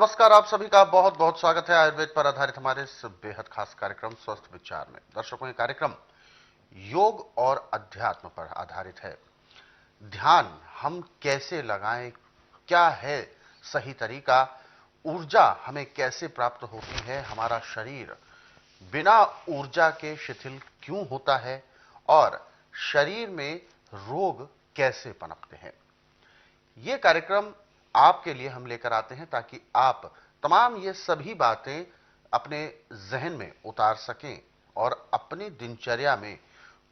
नमस्कार, आप सभी का बहुत बहुत स्वागत है आयुर्वेद पर आधारित हमारे इस बेहद खास कार्यक्रम स्वस्थ विचार में। दर्शकों, ये कार्यक्रम योग और अध्यात्म पर आधारित है। ध्यान हम कैसे लगाएं, क्या है सही तरीका, ऊर्जा हमें कैसे प्राप्त होती है, हमारा शरीर बिना ऊर्जा के शिथिल क्यों होता है और शरीर में रोग कैसे पनपते हैं। ये कार्यक्रम आपके लिए हम लेकर आते हैं ताकि आप तमाम ये सभी बातें अपने जहन में उतार सकें और अपनी दिनचर्या में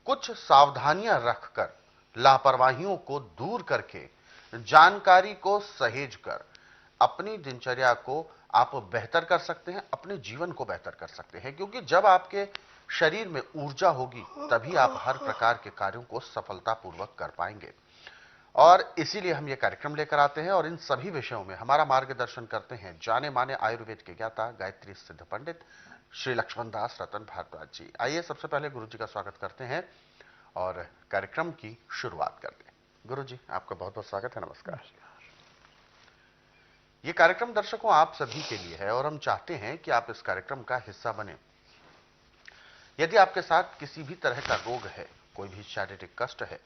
कुछ सावधानियां रखकर, लापरवाहियों को दूर करके, जानकारी को सहेज कर अपनी दिनचर्या को आप बेहतर कर सकते हैं, अपने जीवन को बेहतर कर सकते हैं। क्योंकि जब आपके शरीर में ऊर्जा होगी तभी आप हर प्रकार के कार्यों को सफलतापूर्वक कर पाएंगे। और इसीलिए हम ये कार्यक्रम लेकर आते हैं और इन सभी विषयों में हमारा मार्गदर्शन करते हैं जाने माने आयुर्वेद के ज्ञाता, गायत्री सिद्ध पंडित श्री लक्ष्मण दास रतन भारद्वाज जी। आइए सबसे पहले गुरु जी का स्वागत करते हैं और कार्यक्रम की शुरुआत करते हैं। गुरु जी, आपका बहुत बहुत स्वागत है। नमस्कार। ये कार्यक्रम दर्शकों आप सभी के लिए है और हम चाहते हैं कि आप इस कार्यक्रम का हिस्सा बने। यदि आपके साथ किसी भी तरह का रोग है, कोई भी शारीरिक कष्ट है,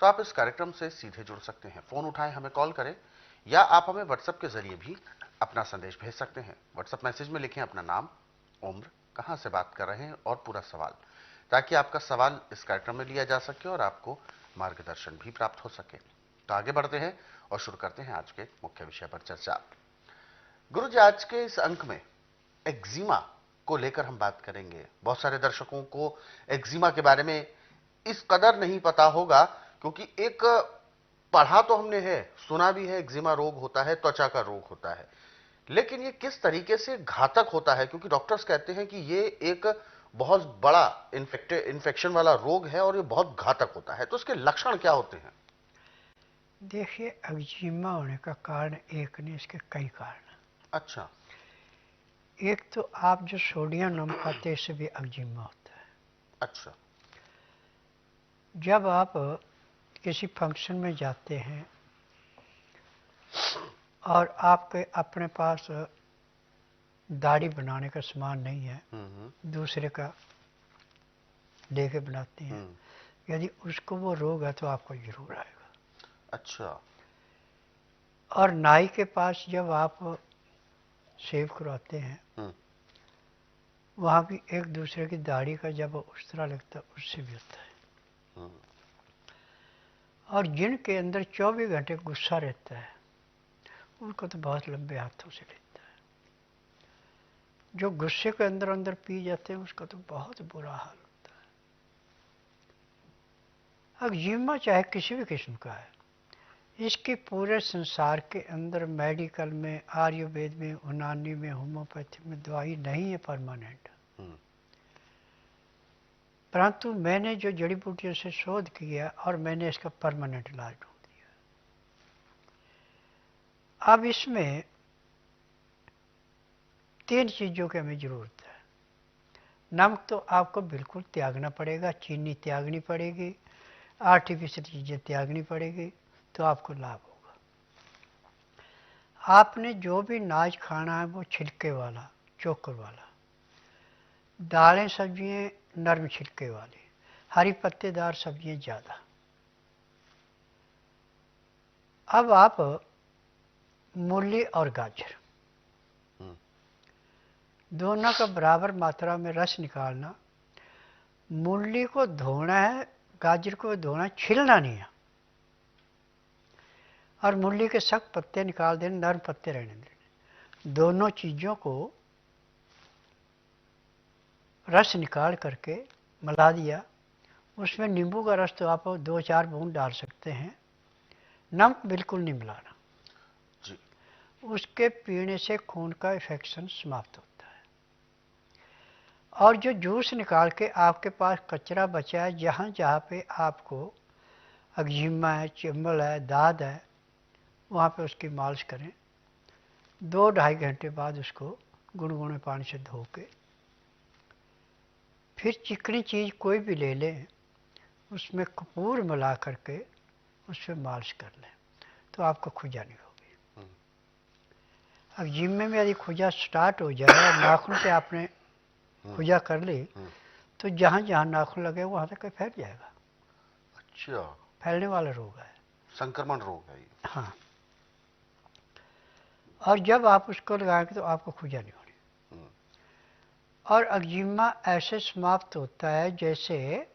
तो आप इस कार्यक्रम से सीधे जुड़ सकते हैं। फोन उठाएं, हमें कॉल करें या आप हमें व्हाट्सएप के जरिए भी अपना संदेश भेज सकते हैं। व्हाट्सएप मैसेज में लिखें अपना नाम, उम्र, कहां से बात कर रहे हैं और पूरा सवाल, ताकि आपका सवाल इस कार्यक्रम में लिया जा सके और आपको मार्गदर्शन भी प्राप्त हो सके। तो आगे बढ़ते हैं और शुरू करते हैं आज के मुख्य विषय पर चर्चा। गुरु जी, आज के इस अंक में एक्जिमा को लेकर हम बात करेंगे। बहुत सारे दर्शकों को एक्जिमा के बारे में इस कदर नहीं पता होगा, क्योंकि एक पढ़ा तो हमने है, सुना भी है, एक्जिमा रोग होता है, त्वचा का रोग होता है, लेकिन ये किस तरीके से घातक होता है, क्योंकि डॉक्टर्स कहते हैं कि ये एक बहुत बड़ा इन्फेक्शन वाला रोग है और ये बहुत घातक होता है। तो इसके लक्षण क्या होते हैं? देखिए, एक्जिमा होने का कारण एक नहीं, इसके कई कारण। अच्छा। एक तो आप जो सोडियम नमक खाते हैं, इससे भी एक्जिमा होता है। अच्छा। जब आप किसी फंक्शन में जाते हैं और आपके अपने पास दाढ़ी बनाने का सामान नहीं है, दूसरे का लेके बनाते हैं, यदि उसको वो रोग है तो आपको जरूर आएगा। अच्छा। और नाई के पास जब आप शेव करवाते हैं, वहाँ भी एक दूसरे की दाढ़ी का जब उस तरह लगता है, उससे भी होता है। और जिनके अंदर 24 घंटे गुस्सा रहता है, उनको तो बहुत लंबे हाथों से लेता है। जो गुस्से के अंदर अंदर पी जाते हैं, उसका तो बहुत बुरा हाल होता है। एक्जिमा चाहे किसी भी किस्म का है, इसके पूरे संसार के अंदर मेडिकल में, आयुर्वेद में, यूनानी में, होम्योपैथी में दवाई नहीं है परमानेंट। परंतु मैंने जो जड़ी बूटियों से शोध किया और मैंने इसका परमानेंट इलाज ढूंढ दिया। अब इसमें 3 चीज़ों की हमें ज़रूरत है। नमक तो आपको बिल्कुल त्यागना पड़ेगा, चीनी त्यागनी पड़ेगी, आर्टिफिशियल चीज़ें त्यागनी पड़ेगी, तो आपको लाभ होगा। आपने जो भी अनाज खाना है वो छिलके वाला, चोकर वाला, दालें सब्जियाँ नरम छिलके वाली, हरी पत्तेदार सब्जियाँ ज़्यादा। अब आप मूली और गाजर दोनों का बराबर मात्रा में रस निकालना। मूली को धोना है, गाजर को धोना, छिलना नहीं है। और मूली के सख्त पत्ते निकाल देने, नरम पत्ते रहने देने। दोनों चीज़ों को रस निकाल करके मिला दिया। उसमें नींबू का रस तो आप 2-4 बूंद डाल सकते हैं। नमक बिल्कुल नहीं मिलाना जी। उसके पीने से खून का इन्फेक्शन समाप्त होता है। और जो जूस निकाल के आपके पास कचरा बचा है, जहाँ जहाँ पे आपको एक्जिमा है, चिंबल है, दाद है, वहाँ पे उसकी मालिश करें। 2-2.5 घंटे बाद उसको गुनगुने पानी से धो के फिर चिकनी चीज़ कोई भी ले लें, उसमें कपूर मिला करके उस पर मालिश कर लें, तो आपको खुजानी होगी। एक्जिमा में यदि खुजा स्टार्ट हो जाए और नाखून पे आपने खुजा कर ली तो जहाँ जहाँ नाखून लगे वहाँ तक फैल जाएगा। अच्छा, फैलने वाला रोग है, संक्रमण रोग है ये। हाँ। और जब आप उसको लगाएंगे तो आपको खुजा नहीं होनी। और एक्जिमा ऐसे समाप्त होता है जैसे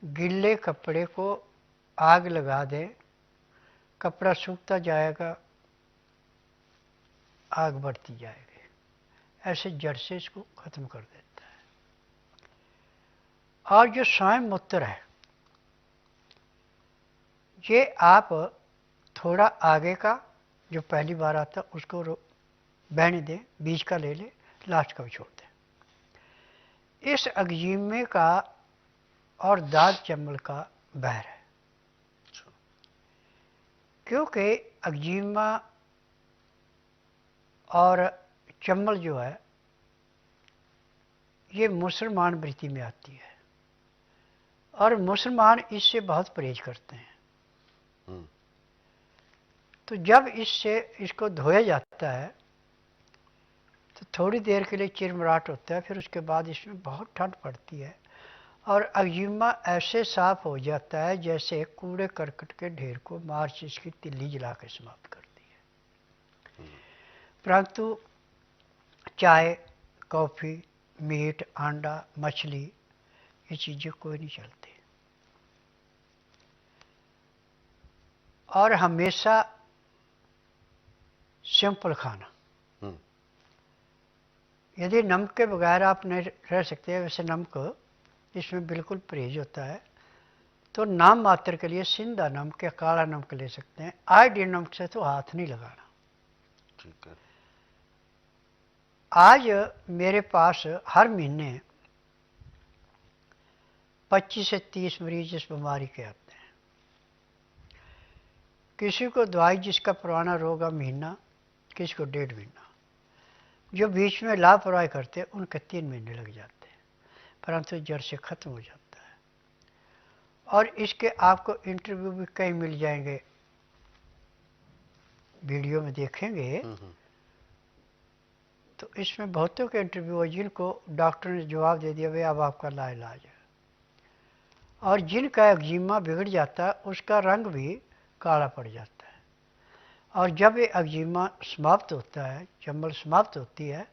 गिल्ले कपड़े को आग लगा दें, कपड़ा सूखता जाएगा, आग बढ़ती जाएगी, ऐसे जड़ से इसको खत्म कर देता है। और जो स्वयं मूत्र है, ये आप थोड़ा आगे का जो पहली बार आता उसको बहने दें, बीच का ले ले, लास्ट का भी छोड़ दें। इस एक्जिमे का और दाग चंबल का बहर है, क्योंकि एक्जिमा और चंबल जो है ये मुसलमान वृत्ति में आती है और मुसलमान इससे बहुत परहेज करते हैं। तो जब इससे इसको धोया जाता है तो थोड़ी देर के लिए चिरमराट होता है, फिर उसके बाद इसमें बहुत ठंड पड़ती है और एक्जिमा ऐसे साफ हो जाता है जैसे कूड़े करकट के ढेर को माचिस की तिल्ली जला के समाप्त करती है। परंतु चाय, कॉफ़ी, मीट, अंडा, मछली, ये चीज़ें कोई नहीं चलती। और हमेशा सिंपल खाना, यदि नमक के बगैर आप नहीं रह सकते, वैसे नमक इसमें बिल्कुल परहेज होता है, तो नाम मात्र के लिए सिंधा नमक या काला नमक ले सकते हैं। आयोडीन नमक से तो हाथ नहीं लगाना। ठीक है। आज मेरे पास हर महीने 25 से 30 मरीज इस बीमारी के आते हैं। किसी को दवाई जिसका पुराना रोग है महीना, किसी को 1.5 महीना, जो बीच में लापरवाही करते उनके 3 महीने लग जाते हैं, परंतु जड़ से खत्म हो जाता है। और इसके आपको इंटरव्यू भी कई मिल जाएंगे, वीडियो में देखेंगे तो इसमें बहुतों के इंटरव्यू है जिनको डॉक्टर ने जवाब दे दिया भाई अब आपका लाइलाज है। और जिनका एक्जिमा बिगड़ जाता है उसका रंग भी काला पड़ जाता है। और जब ये एक्जिमा समाप्त होता है, चंबल समाप्त होती है,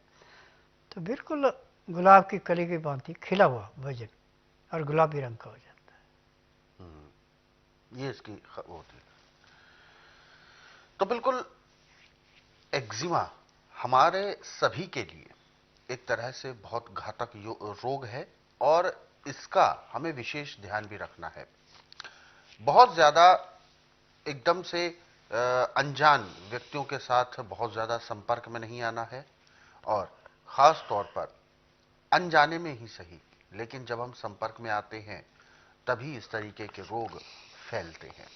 तो बिल्कुल गुलाब की कली की भांति खिला हुआ वजन और गुलाबी रंग का हो जाता है। ये इसकी होती है। तो बिल्कुल एक्जिमा हमारे सभी के लिए एक तरह से बहुत घातक रोग है और इसका हमें विशेष ध्यान भी रखना है। बहुत ज्यादा एकदम से अनजान व्यक्तियों के साथ बहुत ज्यादा संपर्क में नहीं आना है और खास तौर पर अनजाने में ही सही, लेकिन जब हम संपर्क में आते हैं तभी इस तरीके के रोग फैलते हैं।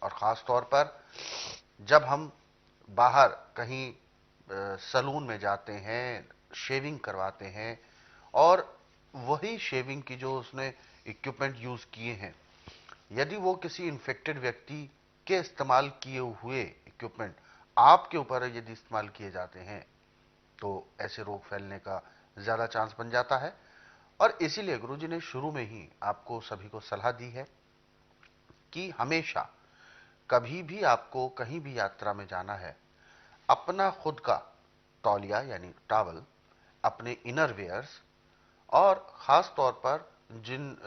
और खास तौर पर जब हम बाहर कहीं सलून में जाते हैं, शेविंग करवाते हैं और वही शेविंग की जो उसने इक्विपमेंट यूज किए हैं, यदि वो किसी इन्फेक्टेड व्यक्ति के इस्तेमाल किए हुए इक्विपमेंट आपके ऊपर यदि इस्तेमाल किए जाते हैं तो ऐसे रोग फैलने का ज्यादा चांस बन जाता है। और इसीलिए गुरुजी ने शुरू में ही आपको सभी को सलाह दी है कि हमेशा कभी भी आपको कहीं भी यात्रा में जाना है, अपना खुद का तौलिया यानी टॉवल, अपने इनर वेयर्स और खास तौर पर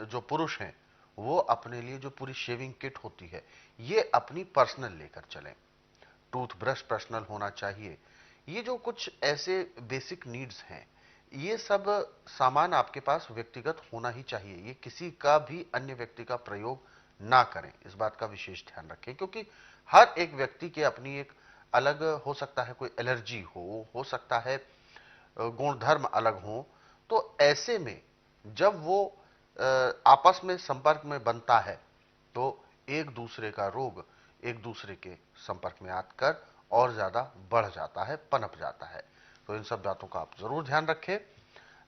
जो पुरुष हैं वो अपने लिए जो पूरी शेविंग किट होती है ये अपनी पर्सनल लेकर चलें। टूथब्रश पर्सनल होना चाहिए। ये जो कुछ ऐसे बेसिक नीड्स हैं, ये सब सामान आपके पास व्यक्तिगत होना ही चाहिए। ये किसी का भी अन्य व्यक्ति का प्रयोग ना करें, इस बात का विशेष ध्यान रखें, क्योंकि हर एक व्यक्ति के अपनी एक अलग हो सकता है, कोई एलर्जी हो सकता है गुणधर्म अलग हो। तो ऐसे में जब वो आपस में संपर्क में बनता है तो एक दूसरे का रोग एक दूसरे के संपर्क में आकर और ज्यादा बढ़ जाता है, पनप जाता है। तो इन सब बातों का आप जरूर ध्यान रखें।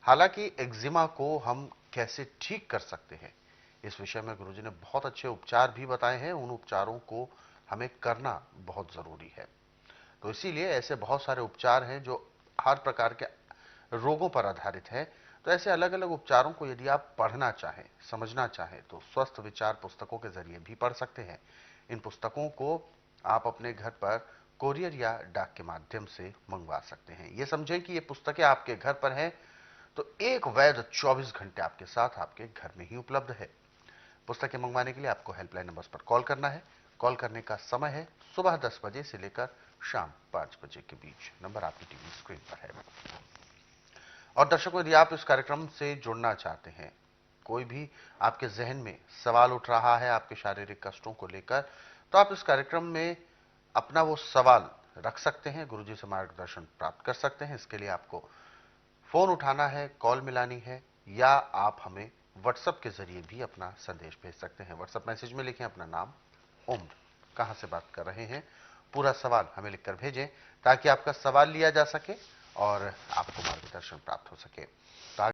हालांकि एक्जिमा को हम कैसे ठीक कर सकते हैं, इस विषय में गुरुजी ने बहुत अच्छे उपचार भी बताए हैं। उन उपचारों को हमें करना बहुत जरूरी है। तो इसीलिए ऐसे बहुत सारे उपचार हैं जो हर प्रकार के रोगों पर आधारित है। तो ऐसे अलग अलग उपचारों को यदि आप पढ़ना चाहें, समझना चाहें, तो स्वस्थ विचार पुस्तकों के जरिए भी पढ़ सकते हैं। इन पुस्तकों को आप अपने घर पर कोरियर या डाक के माध्यम से मंगवा सकते हैं। ये समझें कि ये पुस्तकें आपके घर पर हैं, तो एक वैद्य 24 घंटे आपके साथ आपके घर में ही उपलब्ध है। पुस्तकें मंगवाने के लिए आपको हेल्पलाइन नंबर्स पर कॉल करना है। कॉल करने का समय है सुबह 10 बजे से लेकर शाम 5 बजे के बीच। नंबर आपकी टीवी स्क्रीन पर है। और दर्शकों, यदि आप इस कार्यक्रम से जुड़ना चाहते हैं, कोई भी आपके जहन में सवाल उठ रहा है आपके शारीरिक कष्टों को लेकर, तो आप इस कार्यक्रम में अपना वो सवाल रख सकते हैं, गुरुजी से मार्गदर्शन प्राप्त कर सकते हैं। इसके लिए आपको फोन उठाना है, कॉल मिलानी है, या आप हमें व्हाट्सएप के जरिए भी अपना संदेश भेज सकते हैं। व्हाट्सएप मैसेज में लिखें अपना नाम, उम्र, कहां से बात कर रहे हैं, पूरा सवाल हमें लिखकर भेजें ताकि आपका सवाल लिया जा सके और आपको मार्गदर्शन प्राप्त हो सके।